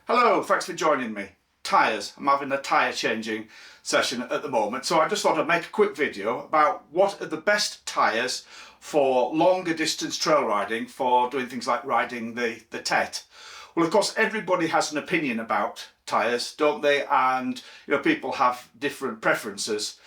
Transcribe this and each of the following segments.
Hello, thanks for joining me. Tyres. I'm having a tyre changing session at the moment, so I just thought I'd make a quick video about what are the best tyres for longer distance trail riding, for doing things like riding the TET. Well, of course, everybody has an opinion about tyres, don't they? And people have different preferences.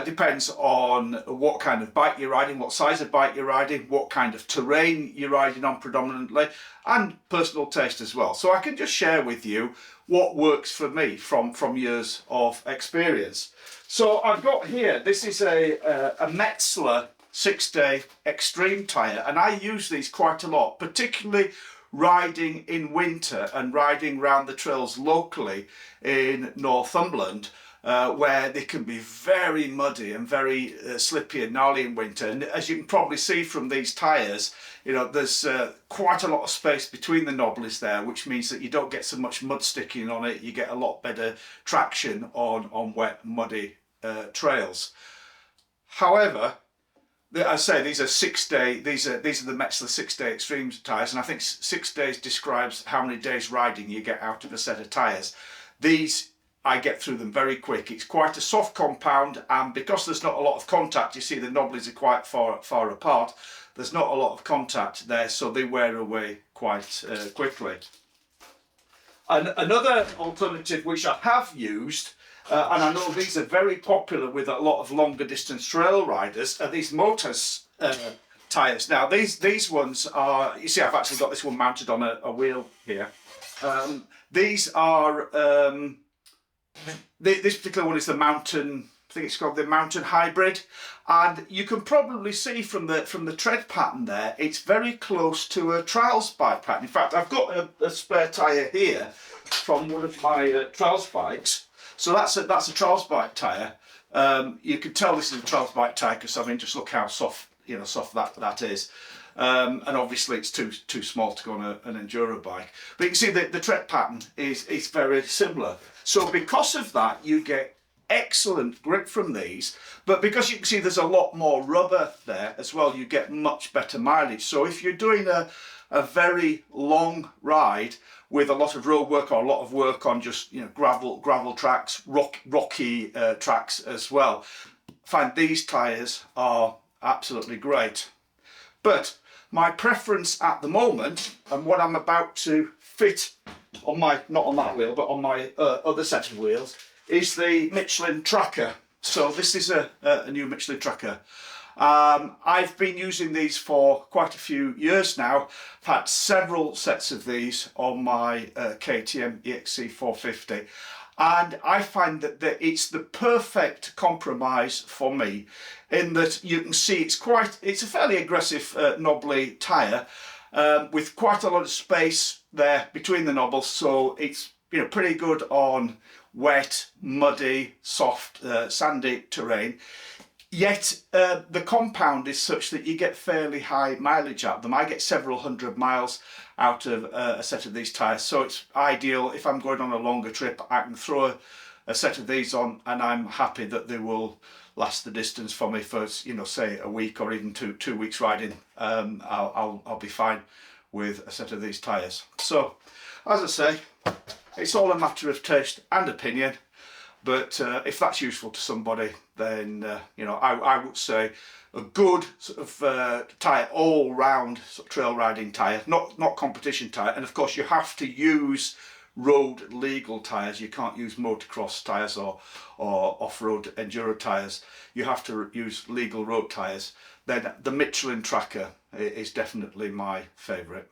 Depends on what kind of bike you're riding, what size of bike you're riding, what kind of terrain you're riding on predominantly, and personal taste as well. So I can just share with you what works for me from years of experience. So I've got here, this is a Metzler 6 Day Extreme tyre, and I use these quite a lot, particularly riding in winter and riding around the trails locally in Northumberland. Where they can be very muddy and very slippy and gnarly in winter. And as you can probably see from these tyres, there's quite a lot of space between the knobblies there, which means that you don't get so much mud sticking on it. You get a lot better traction on wet, muddy trails. However, I say these are 6 day. These are the Metzler 6 Day Extreme tyres, and I think 6 days describes how many days riding you get out of a set of tyres. These, I get through them very quick. It's quite a soft compound, and because there's not a lot of contact, you see the knobblies are quite far apart. There's not a lot of contact there, so they wear away quite quickly. And another alternative which I have used, and I know these are very popular with a lot of longer distance trail riders, are these Motors tyres. Now these ones are, you see I've actually got this one mounted on a wheel here. These are this particular one is the Mountain, I think it's called the Mountain Hybrid, and you can probably see from the tread pattern there, it's very close to a trials bike pattern. In fact, I've got a spare tyre here from one of my trials bikes, so that's a trials bike tyre. You can tell this is a trials bike tyre because I mean, just look how soft that is. And obviously it's too small to go on an enduro bike. But you can see that the tread pattern is very similar. So because of that, you get excellent grip from these, but because you can see there's a lot more rubber there as well, you get much better mileage. So if you're doing a very long ride with a lot of road work or a lot of work on just gravel tracks, rocky tracks as well, I find these tyres are absolutely great. But my preference at the moment, and what I'm about to fit on my, not on that wheel, but on my other set of wheels, is the Michelin Tracker. So this is a new Michelin Tracker. I've been using these for quite a few years now. I've had several sets of these on my KTM EXC 450. And I find that it's the perfect compromise for me, in that you can see it's a fairly aggressive knobbly tyre with quite a lot of space there between the knobbles, so it's pretty good on wet, muddy, soft, sandy terrain. Yet the compound is such that you get fairly high mileage out of them. I get several hundred miles out of a set of these tyres, so it's ideal if I'm going on a longer trip. I can throw a set of these on and I'm happy that they will last the distance for me for say a week or even two weeks riding. I'll be fine with a set of these tyres. So as I say, it's all a matter of taste and opinion. But if that's useful to somebody, then I would say a good sort of tyre, all-round sort of trail riding tyre, not competition tyre. And of course, you have to use road legal tyres. You can't use motocross tyres or off-road enduro tyres. You have to use legal road tyres. Then the Michelin Tracker is definitely my favourite.